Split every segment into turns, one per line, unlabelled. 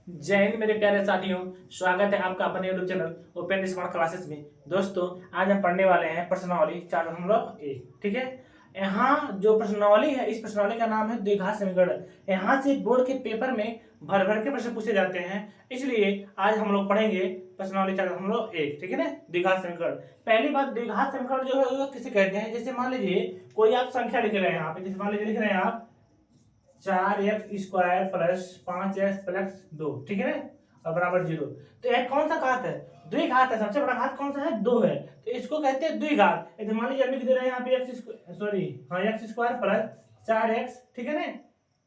जय हिंद मेरे प्यारे साथियों। स्वागत है आपका अपने YouTube channel open smart classes में। दोस्तों, आज हम पढ़ने वाले हैं प्रश्नावली 4.1। ठीक है। यहाँ जो प्रश्नावली है, इस प्रश्नावली का नाम है द्विघात समीकरण। यहाँ से बोर्ड के पेपर में भर भर के प्रश्न पूछे जाते हैं, इसलिए आज हम लोग पढ़ेंगे प्रश्नावली 4.1। ठीक है ना, द्विघात समीकरण। पहली बात, द्विघात समीकरण जो है वो किसे कहते हैं? जैसे मान लीजिए कोई आप संख्या लिख रहे हैं यहाँ पे, जैसे मान लीजिए लिख रहे हैं आप 4x² प्लस 5x प्लस 2। ठीक है ना, और बराबर 0। तो यह कौन सा घात है? द्विघात है। सबसे बड़ा घात कौन सा है? 2 है, तो इसको कहते हैं द्विघात। मान लीजिए लिख दे रहे हैं यहाँ पे x² प्लस 4x। ठीक है ना,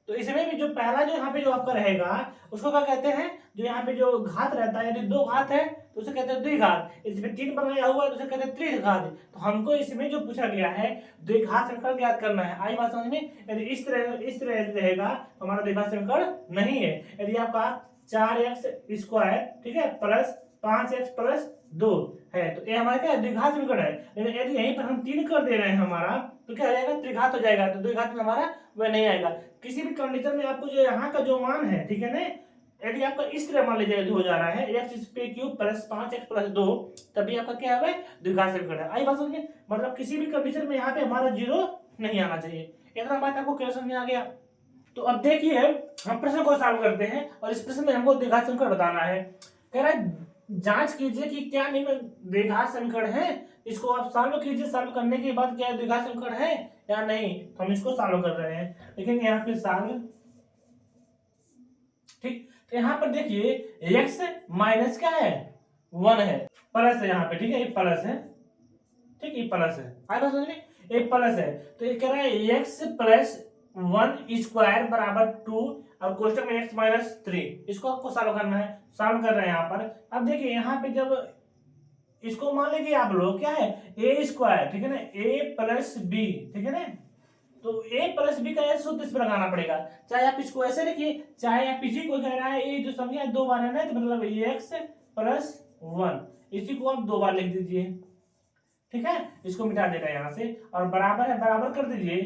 तो इसमें भी जो पहला जो यहाँ पे जो आपका रहेगा उसको क्या कहते हैं? जो यहाँ पे जो घात रहता है, यदि 2 घात है तो उसे कहते हैं द्विघात। इसमें 3 बनाया हुआ है तो उसे कहते हैं त्रिघात। तो हमको इसमें जो पूछा गया है द्विघात समीकरण ज्ञात करना है। आई बात समझ में? यदि इस तरह रहेगा तो हमारा द्विघात समीकरण नहीं है। यदि आपका 4x², ठीक है, प्लस 5x प्लस 2 है तो ये हमारा क्या है? द्विघात समीकरण है। लेकिन यदि यहीं पर हम 3 कर दे रहे हैं हमारा, तो क्या हो जाएगा? त्रिघात हो जाएगा। तो द्विघात में हमारा वह नहीं आएगा। किसी भी कंडीशन में आपको जो यहाँ का जो मान है, ठीक है ना, यदि आपका इस तरह मान लीजिए हो जा रहा है x³ प्लस 5x प्लस 2, तभी आपका क्या है? द्विघात समीकरण है। आई बात समझ में? मतलब किसी भी कंडीशन में यहाँ पे हमारा 0 नहीं आना चाहिए। इतना बात आपको क्लियर समझ में आ गया? तो अब देखिए, हम प्रश्न को सॉल्व करते हैं और इस प्रश्न में हमको द्विघात समीकरण बताना है। कह रहा है जांच कीजिए कि क्या निम्न द्विघात समीकरण है। इसको आप सॉल्व कीजिए। सॉल्व करने के बाद क्या द्विघात समीकरण है या नहीं, तो हम इसको सॉल्व कर रहे हैं। लेकिन यहाँ पे सॉल्व, ठीक, तो यहाँ पर देखिए x माइनस क्या है? 1 है, प्लस है यहाँ पे। ठीक है, ये प्लस है, ठीक, ये प्लस है। आगे बात समझ में? ये प्लस है, तो ये कह रहा है x प्लस 1² बराबर 2 और कोष्टक में x माइनस 3। इसको आपको सॉल्व करना है। सॉल्व कर रहे हैं यहाँ पर। अब देखिए यहाँ पे जब इसको मान लीजिए आप लोग क्या है a², ठीक है ना, a प्लस b, ठीक है ना, तो a प्लस बी का सूत्र इस पर लगाना पड़ेगा। चाहे आप इसको ऐसे लिखिए, चाहे आप इसी को कह रहा है ये जो संख्या 2 बार है ना, तो मतलब x प्लस 1, इसी को आप 2 बार लिख दीजिए। ठीक है, इसको मिटा देगा यहाँ से और बराबर है, बराबर कर दीजिए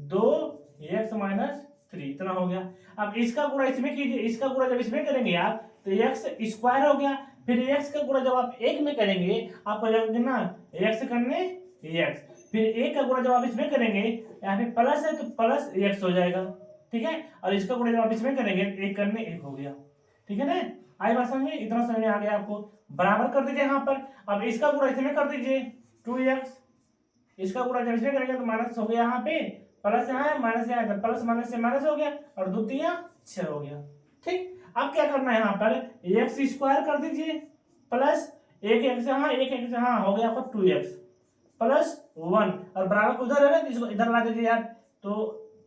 2x माइनस 3। इतना हो गया। अब इसका गुणा इसमें कीजिए। इसका गुणा जब इसमें करेंगे आप तो x² हो गया। फिर x का गुणा जब आप 1 में करेंगे आपको जब ना x करने x, फिर 1 का गुणा जब आप इसमें करेंगे, यहाँ पे प्लस है तो प्लस x हो जाएगा। ठीक है, और इसका गुणा जब आप इसमें करेंगे 1 करने 1 हो गया। ठीक है ना, आई बात समझ में? इतना समझ में आ गया आपको? बराबर कर दीजिए यहाँ पर। अब इसका गुणा इसमें कर दीजिए 2x, इसका गुणा जब इसमें करेंगे तो माइनस हो गया यहाँ पे, प्लस यहाँ है माइनस यहाँ है, प्लस माइनस से माइनस हो गया और 2 3 6 हो गया। ठीक, अब क्या करना है यहाँ पर x² कर दीजिए प्लस 1x यहाँ 1x यहाँ हो गया आपका 2x प्लस 1 और बराबर उधर है ना, तो इसको इधर ला दीजिए यार। तो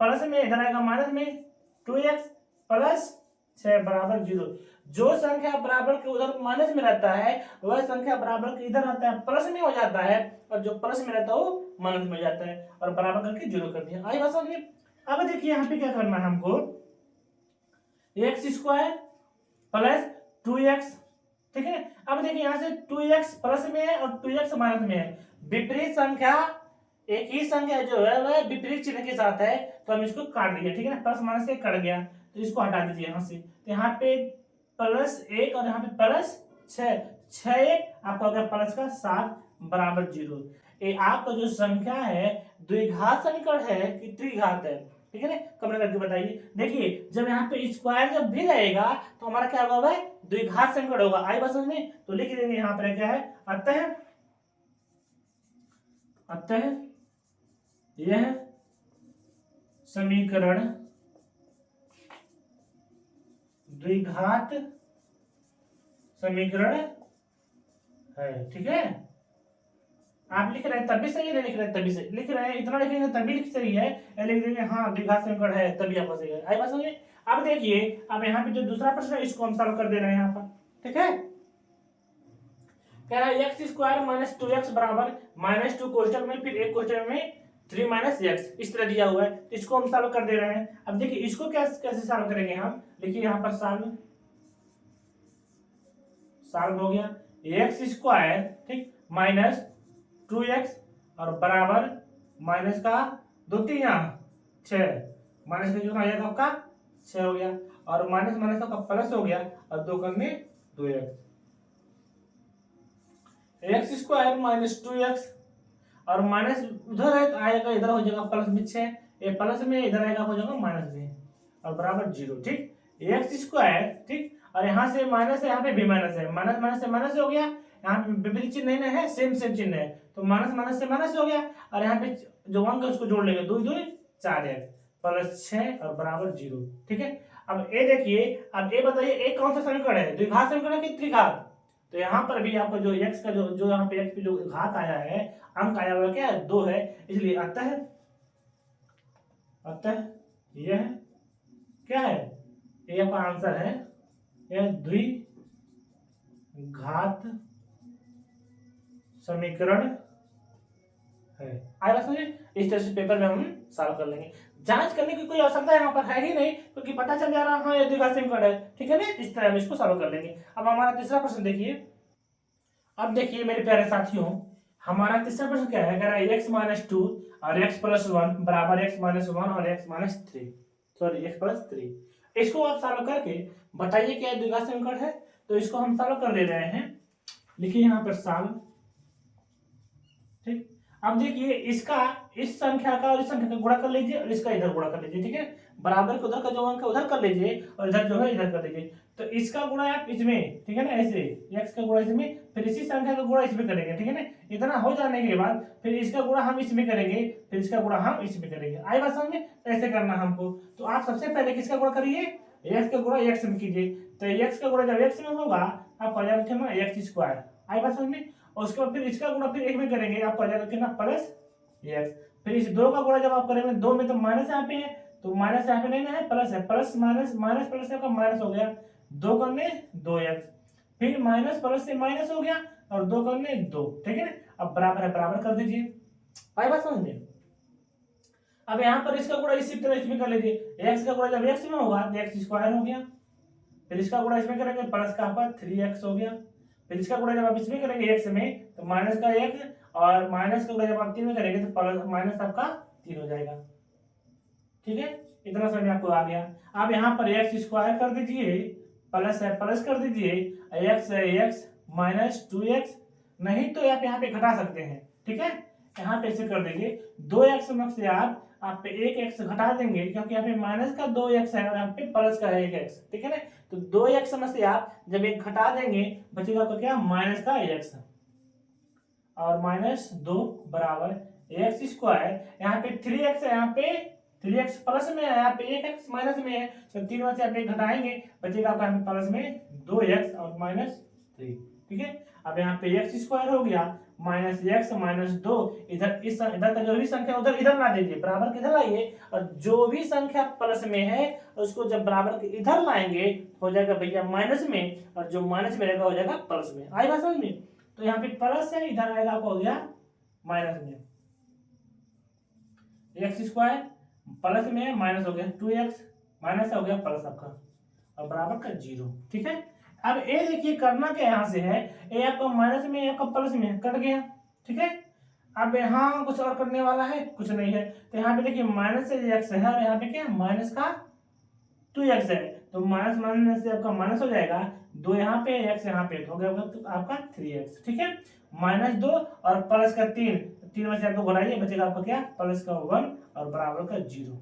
प्लस में इधर आएगा माइनस में 2x प्लस 6 बराबर 0। जो संख्या बराबर के उधर माइनस में रहता है वह संख्या बराबर के इधर रहता है प्लस में हो जाता है, और जो प्लस में रहता है वो माइनस में हो जाता है, और बराबर करके 0 कर दिया। आई बात समझ में? अब देखिए यहाँ पे क्या करना है हमको, x² प्लस 2x। ठीक है, अब देखिए यहाँ से 2x प्लस में है और 2x माइनस में है। विपरीत संख्या, एक ही संख्या जो है वह विपरीत चिन्ह के साथ है, तो हम इसको काट दिया। ठीक है ना, प्लस माइनस से कट गया तो इसको हटा दीजिए यहाँ से। तो यहाँ पे +1 और यहाँ पे +6, 6 आपका हो गया प्लस का 7 बराबर 0। ये आपका जो संख्या है द्विघात समीकरण है कि त्रिघात है? ठीक है ना, कमेंट करके बताइए। देखिए जब यहाँ पे स्क्वायर जब भी रहेगा तो हमारा क्या होगा भाई? द्विघात समीकरण होगा। आई बात समझ में? तो लिख देंगे यहाँ पर क्या है, अतः यह समीकरण द्विघात समीकरण है। ठीक है, आप लिख रहे हैं तभी सही है, नहीं लिख रहे हैं तभी सही लिख रहे हैं, इतना लिखेंगे तभी लिख सही है, लिख देंगे हाँ द्विघात समीकरण है तभी आपका सही है। आई बात समझ में? अब देखिए, अब यहाँ पे जो दूसरा प्रश्न है इसको हम सॉल्व कर दे रहे हैं यहाँ पर। ठीक है, कह रहा है x² माइनस 2x बराबर -2 कोष्टक में, फिर एक कोष्टक में 3 माइनस x, इस तरह दिया हुआ है, तो इसको हम सॉल्व कर दे रहे हैं। अब देखिए इसको कैसे सॉल्व करेंगे हम, देखिए यहाँ पर सॉल्व हो गया x², ठीक, माइनस 2x और बराबर माइनस का 2 3 6, माइनस का जो आएगा आपका 6 हो गया। और माइनस माइनस का प्लस हो गया और 2 करने 2x, x square minus 2x और माइनस उधर है तो आएगा इधर हो जाएगा प्लस में 6, ये प्लस में इधर आएगा हो जाएगा माइनस में और बराबर 0। ठीक, एक्स स्क्वायर, ठीक, और यहाँ से माइनस है, यहाँ पे भी माइनस है, माइनस माइनस से माइनस हो गया, यहाँ पे विपरीत चिन्ह नहीं है, सेम सेम चिन्ह है, तो माइनस माइनस से माइनस हो गया और यहाँ पे जो अंक है उसको जोड़ लेंगे, 2 2 4x प्लस 6 और बराबर 0। ठीक है, अब ए देखिए, अब ए बताइए ए कौन सा समीकरण है, द्विघात समीकरण है कि त्रिघात? तो यहाँ पर भी आपको जो x का जो यहाँ पे x पे जो घात आया है, अंक आया हुआ क्या है, 2 है, इसलिए अतः यह क्या है, ये आपका आंसर है, यह द्विघात समीकरण है। आएगा समझे? इस तरह से पेपर में हम सॉल्व कर लेंगे, जांच करने की कोई आवश्यकता यहाँ पर है ही नहीं, क्योंकि पता चल जा रहा है हाँ ये द्विघात समीकरण है। ठीक है ना, इस तरह हम इसको सॉल्व कर लेंगे। अब हमारा तीसरा प्रश्न देखिए, अब देखिए मेरे प्यारे साथियों, हमारा तीसरा प्रश्न क्या है, कह रहा है x माइनस 2 और x प्लस 1 बराबर x माइनस 1 और x minus 3, sorry x plus 3। इसको आप सॉल्व करके बताइए क्या द्विघात समीकरण है। तो इसको हम सॉल्व कर ले रहे हैं, लिखिए यहाँ पर सॉल्व। ठीक, अब देखिए इसका इस संख्या का और इस संख्या का गुणा कर लीजिए और इसका इधर गुणा कर लीजिए। ठीक है, बराबर के उधर का जो अंक है उधर कर लीजिए और इधर जो है इधर कर लीजिए। तो इसका गुणा आप इसमें, ठीक है ना, ऐसे x का गुणा इसमें, फिर इसी संख्या का गुणा इसमें करेंगे। ठीक है ना, इतना हो जाने के बाद फिर इसका गुणा हम इसमें करेंगे, फिर इसका गुणा हम इसमें करेंगे। आई बात समझ में? ऐसे करना हमको। तो आप सबसे पहले किसका गुणा करिए, x का गुणा x में कीजिए। तो x का गुणा जब x में होगा आप आ जाएगा कितना, x स्क्वायर। आई बात समझ में? और उसके बाद फिर इसका गुणा फिर एक में करेंगे, आपको आ जाएगा कितना, प्लस x। फिर इस 2 का गुणा जब आप करेंगे, 2 में तो माइनस यहाँ पे है, तो माइनस यहाँ पे नहीं है, प्लस है, प्लस माइनस माइनस प्लस का माइनस हो गया, 2 करने 2x, फिर माइनस प्लस से माइनस हो गया और 2 करने 2। ठीक है ना, अब बराबर है, बराबर कर दीजिए। आई बात समझ में? अब यहाँ पर इसका गुणा इसी तरह इसमें कर लीजिए, x का गुणा जब x में होगा तो x स्क्वायर हो गया, फिर इसका गुणा इसमें करेंगे, प्लस का आपका 3x हो गया, फिर इसका गुणा जब आप इसमें करेंगे x में तो माइनस का 1 और माइनस का गुणा जब आप 3 में करेंगे तो प्लस माइनस आपका 3 हो जाएगा। ठीक है, इतना समझ आपको आ गया। अब यहाँ पर x स्क्वायर कर दीजिए, प्लस है प्लस कर दीजिए, x है x माइनस 2x, नहीं तो आप यहाँ पे घटा सकते हैं। ठीक है, यहाँ पे ऐसे कर देंगे, 2x में से आप पे 1x घटा देंगे, क्योंकि यहाँ पे माइनस का 2x है और यहाँ पे प्लस का 1x। ठीक है ना, तो 2x में से आप जब एक घटा देंगे बचेगा आपका क्या, माइनस का x और माइनस 2 बराबर x स्क्वायर, यहाँ पे 3x है, यहाँ पे 3x प्लस में है, यहाँ पे 1x माइनस में है, तो 3 में से आप एक घटाएंगे बचेगा आपका प्लस में 2x और माइनस 3। ठीक है, अब यहाँ पे x स्क्वायर हो गया माइनस x माइनस 2, इधर इस इधर का जो भी संख्या उधर इधर ला दीजिए, बराबर के इधर लाइए, और जो भी संख्या प्लस में है उसको जब बराबर के इधर लाएंगे हो जाएगा भैया माइनस में, और जो माइनस में रहेगा हो जाएगा प्लस में। आई बात समझ में? तो यहाँ पे प्लस है, इधर आएगा आपको हो गया माइनस में, एक्स स्क्वायर प्लस में माइनस हो गया 2x माइनस हो गया प्लस आपका और बराबर का 0। ठीक है, अब ए देखिए करना क्या यहाँ से है, ए आपका माइनस में आपका प्लस में कट गया। ठीक है, अब यहाँ कुछ और करने वाला है, कुछ नहीं है, तो यहाँ पे देखिए माइनस से x है और यहाँ पे क्या माइनस का 2x है, तो माइनस माइनस से आपका माइनस हो जाएगा, 2 यहाँ पे x यहाँ पे हो गया तो आपका 3x। ठीक है, माइनस 2 और प्लस का 3 में से आपको घटाइए बचेगा आपका क्या, प्लस का 1 और बराबर का 0।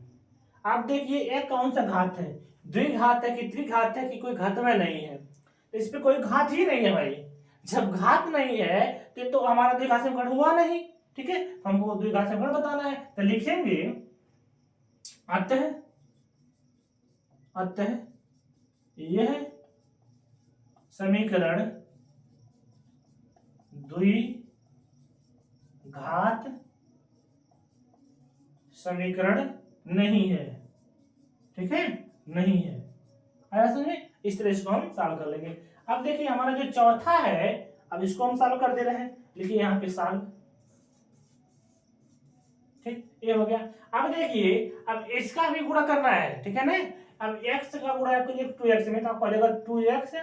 आप देखिए एक कौन सा घात है, द्विघात है कि त्रिघात है कि कोई घातमय नहीं है, इस पे कोई घात ही नहीं है भाई। जब घात नहीं है तो हमारा द्विघात समीकरण हुआ नहीं। ठीक है, हमको द्विघात समीकरण बताना है, तो लिखेंगे अतः यह समीकरण द्विघात समीकरण नहीं है। ठीक है, नहीं है, आया समझ में? इस तरह इसको हम सॉल्व कर लेंगे। अब देखिए हमारा जो चौथा है, अब इसको हम सॉल्व कर दे रहे हैं, लिखिए यहाँ पे सॉल्व। ठीक, ये हो गया। अब देखिए अब इसका भी गुणा करना है। ठीक है ना, अब x का गुणा आपको 2x में, तो आपको आ जाएगा 2x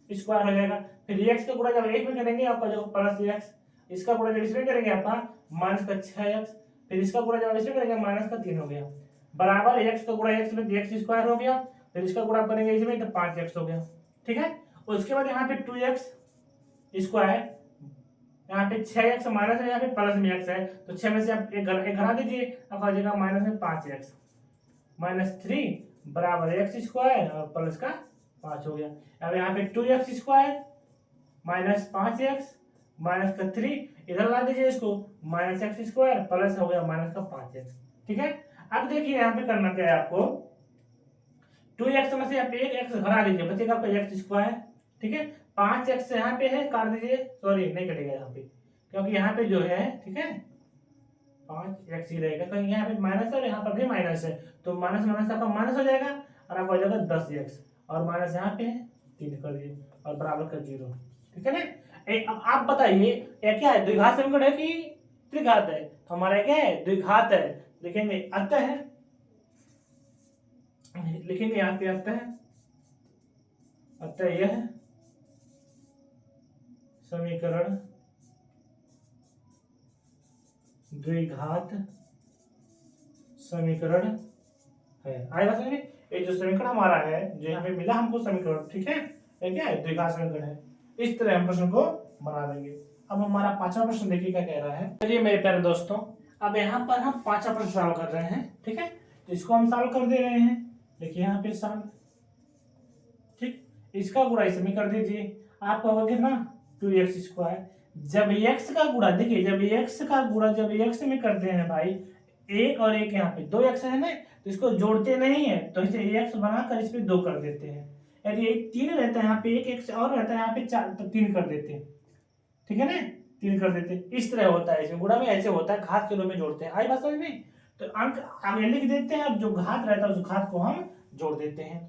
स्क्वायर हो जाएगा, फिर x का गुणा जब 1 में करेंगे आपको आ जाएगा प्लस x, इसका गुणा जब इसमें करेंगे आपका माइनस का 6x, फिर इसका गुणा जब इसमें करेंगे माइनस का 3 हो गया, बराबर x का गुणा x में x स्क्वायर हो गया, फिर इसका गुणा करेंगे इसमें तो 5x हो गया, ठीक है। उसके बाद यहाँ पे 2x स्क्वायर, यहाँ पे 6x माइनस है, यहाँ पे प्लस में x है, तो 6 में से आप एक घटा दीजिए, अब आ जाएगा माइनस में 5x माइनस 3 बराबर x स्क्वायर और प्लस का 5 हो गया। अब यहाँ पे 2x square minus 5x minus का 3 इधर ला दीजिए इसको, माइनस एक्स स्क्वायर प्लस हो गया माइनस का 5x, ठीक है। अब देखिए यहाँ पे करना क्या है आपको, 2x में से आप एक x घटा दीजिए, बचेगा आपका x स्क्वायर, ठीक है। 5x यहाँ पे है, काट दीजिए, सॉरी नहीं कटेगा यहाँ पे, क्योंकि यहाँ पे जो है, ठीक है, 5x ही रहेगा, कहीं यहाँ पे माइनस है और यहाँ पर भी माइनस है, तो माइनस माइनस आपका माइनस हो जाएगा और आपको हो जाएगा 10x और माइनस यहाँ पे है 3 कर दिए और बराबर का 0, ठीक है ना। अब आप बताइए ये क्या है, द्विघात समीकरण है कि त्रिघात है? तो हमारा क्या है, द्विघात है। लिखेंगे अतः, लिखेंगे यहाँ पे अतः, अतः यह समीकरण द्विघात समीकरण है। आएगा समझ में, ये जो समीकरण हमारा है, जो यहाँ पे मिला हमको समीकरण, ठीक है, ये क्या है, द्विघात समीकरण है। इस तरह हम प्रश्न को बना देंगे। अब हमारा पांचवा प्रश्न देखिए क्या कह रहा है। चलिए मेरे प्यारे दोस्तों, अब यहाँ पर हम पांचवा प्रश्न सॉल्व कर रहे हैं, ठीक है, तो इसको हम सॉल्व कर दे रहे हैं। देखिए यहाँ पे सॉल्व, ठीक, इसका गुणा इसमें कर दीजिए, आपको होगा कितना 2x स्क्वायर। जब x का गुणा, देखिए जब x का गुणा जब x में करते हैं भाई, एक और एक यहाँ पे 2x है ना, तो इसको जोड़ते नहीं है, तो इसे x बनाकर इस पे 2 कर देते हैं। यदि एक 3 रहता है यहाँ पे, एक x और रहता है यहाँ पे 4, तो 3 कर देते हैं, ठीक है ना, 3 कर देते हैं। इस तरह होता है, इसमें गुणा में ऐसे होता है, घात के रूप में जोड़ते हैं। आई बात समझ में, तो अंक आगे लिख देते हैं, अब जो घात रहता है उस घात को हम जोड़ देते हैं,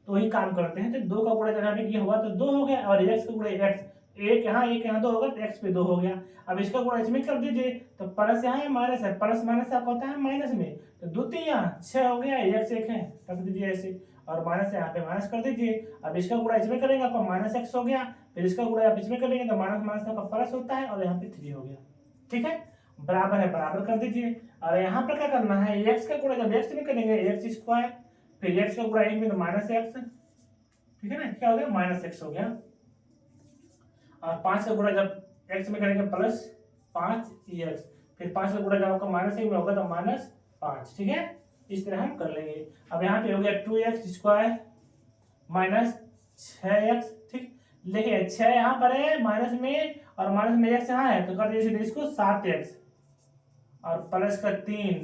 तो वही काम करते हैं। तो 2 का गुणा जब ये हुआ तो 2 हो गया, और x का गुणा x, एक यहाँ 2 होगा तो x पे 2 हो गया। अब इसका गुणा इसमें कर दीजिए, तो प्लस यहाँ है माइनस है, प्लस माइनस आपका होता है माइनस में, तो 2 3 यहाँ 6 हो गया, x 1 है, रख दीजिए ऐसे, और माइनस यहाँ पे माइनस कर दीजिए। अब इसका गुणा इसमें करेंगे आपका माइनस x हो गया, फिर इसका गुणा आप इसमें करेंगे तो माइनस माइनस का प्लस होता है, और यहाँ पे 3 हो गया, ठीक है, बराबर है, बराबर कर दीजिए। और यहाँ पर क्या करना है, x का गुणा जब x में करेंगे x स्क्वायर, फिर x का गुणा एक में तो माइनस x, ठीक है ना, क्या हो गया माइनस x हो गया, और 5 का गुणा जब x में करेंगे प्लस 5x, फिर 5 का गुणा जब आपका माइनस 1 में होगा तो माइनस 5, ठीक है, इस तरह हम कर लेंगे। अब यहाँ पे हो गया 2x स्क्वायर माइनस 6x, ठीक, देखिए 6 यहाँ पर है माइनस में, और माइनस में x यहाँ है, तो कर दीजिए इसको 7x और प्लस का 3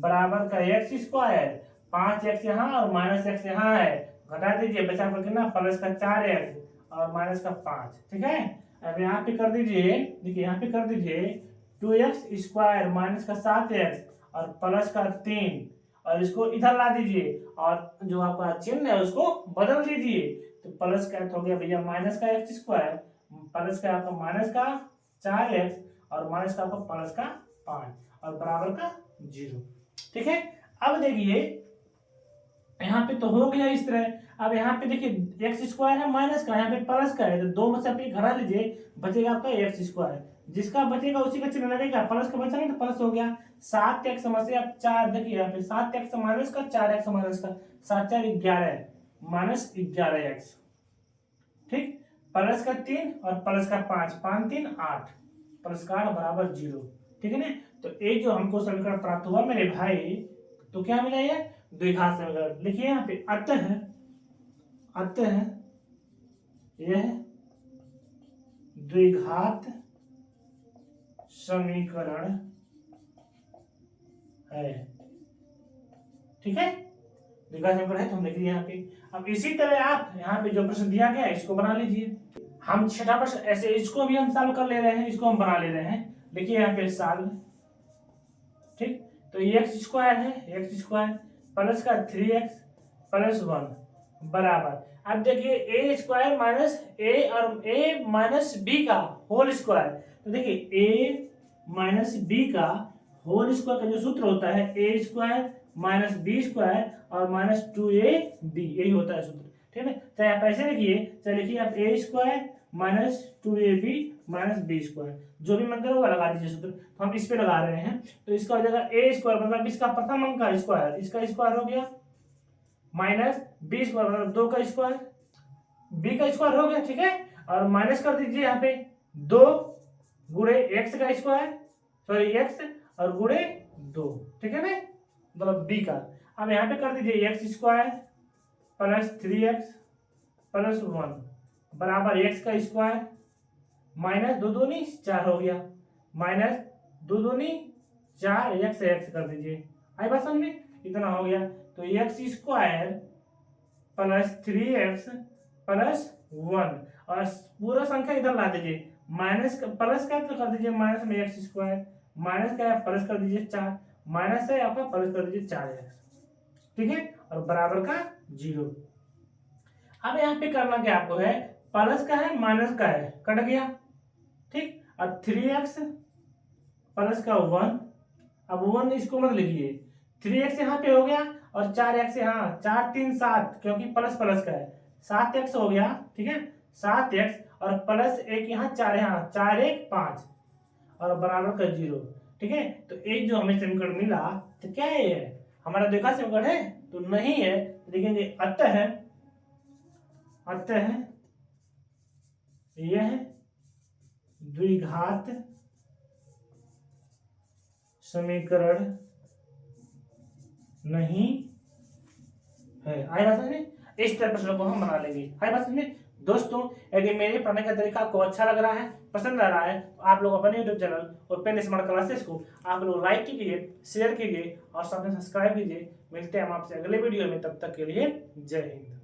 बराबर का x स्क्वायर, 5x यहाँ और माइनस x यहाँ है, घटा दीजिए, बचा आपका कितना प्लस का 4x और माइनस का 5, ठीक है। अब यहाँ पे कर दीजिए, देखिए यहाँ पे कर दीजिए 2x स्क्वायर माइनस का 7x और प्लस का 3, और इसको इधर ला दीजिए, और जो आपका चिन्ह है उसको बदल दीजिए, तो प्लस का हो गया भैया माइनस का x स्क्वायर, प्लस का आपका माइनस का 4x और माइनस का आपका प्लस का 5 और बराबर का 0, ठीक है। अब देखिए यहाँ पे तो हो गया इस तरह। अब यहाँ पे देखिए एक्स स्क्वायर है माइनस का, यहाँ पे प्लस का है, तो 2 में से आप घटा लीजिए, बचेगा आपका एक्स स्क्वायर, जिसका बचेगा उसी का चिन्ह लगेगा, प्लस का बचा नहीं तो प्लस हो गया। 7x में से आप 4, देखिए यहाँ पे 7x माइनस का 4x माइनस का 7 4 11 माइनस 11x, ठीक, प्लस का 3 और प्लस का 5, 5 3 8, प्लस का 8 बराबर 0, ठीक है ना। तो ये जो हमको समीकरण प्राप्त हुआ मेरे भाई, तो क्या मिला ये द्विघात समीकरण। लिखिए यहाँ पे अतः, अतः यह द्विघात समीकरण है, ठीक है, द्विघात समीकरण है, तो हम लिख दिए यहाँ पे। अब इसी तरह आप यहाँ पे जो प्रश्न दिया गया है इसको बना लीजिए। हम छठा प्रश्न ऐसे इसको भी हम सॉल्व कर ले रहे हैं, इसको हम बना ले रहे हैं। देखिए यहाँ पे सॉल्व, ठीक, तो एक्स स्क्वायर है, एक्स स्क्वायर प्लस का 3x प्लस 1 बराबर, अब देखिए ए स्क्वायर माइनस ए और ए माइनस बी का होल स्क्वायर, तो देखिए ए माइनस बी का होल स्क्वायर का जो सूत्र होता है ए स्क्वायर माइनस बी स्क्वायर और माइनस 2ab, यही होता है सूत्र, ठीक है। चाहे आप ऐसे लिखिए, चाहे लिखिए आप A square minus 2ab minus B square, जो भी मन करे वो लगा दीजिए सूत्र। तो हम इस पे लगा रहे हैं, तो इसका हो जाएगा ए स्क्वायर, मतलब इसका प्रथम अंक का स्क्वायर, इसका स्क्वायर हो गया माइनस बी स्क्वायर मतलब 2 का स्क्वायर, बी का स्क्वायर हो गया, ठीक है। और माइनस कर दीजिए यहाँ पे 2 गुणे एक्स का स्क्वायर, सॉरी एक्स और गुणे 2, ठीक है ना, मतलब बी का। अब यहाँ पे कर दीजिए x square plus 3x plus 1 बराबर एक्स का स्क्वायर माइनस 2 दूनी 4 हो गया, माइनस 2 दूनी 4 एक्स एक्स कर दीजिए। आई बात समझ में, इतना हो गया। तो x square plus 3x plus 1 और पूरा संख्या इधर ला दीजिए, माइनस प्लस का तो कर दीजिए माइनस में एक्स स्क्वायर, माइनस का है प्लस कर दीजिए 4, माइनस है आपका प्लस कर दीजिए 4x, ठीक है, और बराबर का 0। अब यहाँ पे करना क्या आपको है, प्लस का है माइनस का है कट गया, ठीक। अब 3x प्लस का 1, अब 1 इसको मत लिखिए, 3x यहाँ पे हो गया और 4x यहाँ 4 3 7 क्योंकि प्लस प्लस का है 7x हो गया, ठीक है, 7x और प्लस 1 यहाँ 4 यहाँ 4 1 5 और बराबर का 0, ठीक है। तो एक जो हमें समीकरण मिला तो क्या है ये हमारा देखा समीकरण है तो नहीं है, देखेंगे अतः यह द्विघात समीकरण नहीं है। आई बात समझ में, इस तरह प्रश्नों को हम बना लेंगे। आई बात समझ में दोस्तों, यदि मेरे पढ़ने का तरीका आपको अच्छा लग रहा है, पसंद आ रहा है, तो आप लोग अपने यूट्यूब चैनल और पेन स्मार्ट क्लासेस को आप लोग लाइक कीजिए, शेयर कीजिए और साथ में सब्सक्राइब कीजिए। मिलते हैं हम आपसे अगले वीडियो में, तब तक के लिए जय हिंद।